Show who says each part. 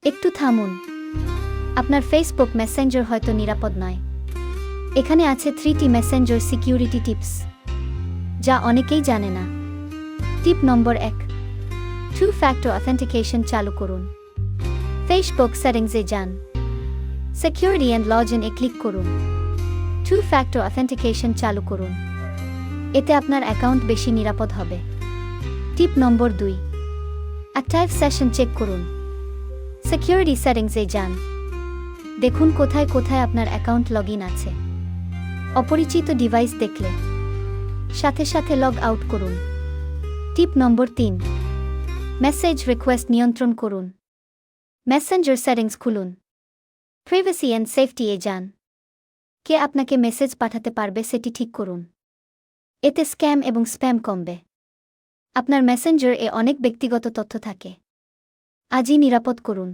Speaker 1: একটু থামুন। আপনার ফেসবুক মেসেঞ্জার হয়তো নিরাপদ নয়। এখানে আছে 3টি মেসেঞ্জার সিকিউরিটি টিপস, যা অনেকেই জানে না। টিপ নম্বর 1, টু ফ্যাক্টর অথেন্টিকেশন চালু করুন। ফেসবুক সেটিংসে যান, security and log in a click করুন। টু ফ্যাক্টর অথেন্টিকেশন চালু করুন। এতে আপনার অ্যাকাউন্ট বেশি নিরাপদ হবে। টিপ নম্বর 2, অ্যাক্টিভ সেশন চেক করুন। সিকিউরিটি সেটিংসে যান, দেখুন কোথায় কোথায় আপনার অ্যাকাউন্ট লগ ইন আছে। অপরিচিত ডিভাইস দেখলে সাথে সাথে লগ আউট করুন। টিপ নম্বর 3, মেসেজ রিকোয়েস্ট নিয়ন্ত্রণ করুন। মেসেঞ্জার সেটিংস খুলুন, প্রাইভেসি অ্যান্ড সেফটি এ যান। কে আপনাকে মেসেজ পাঠাতে পারবে সেটি ঠিক করুন। এতে স্ক্যাম এবং স্প্যাম কমবে। আপনার মেসেঞ্জার এ অনেক ব্যক্তিগত তথ্য থাকে। আজই নিরাপদ করুন।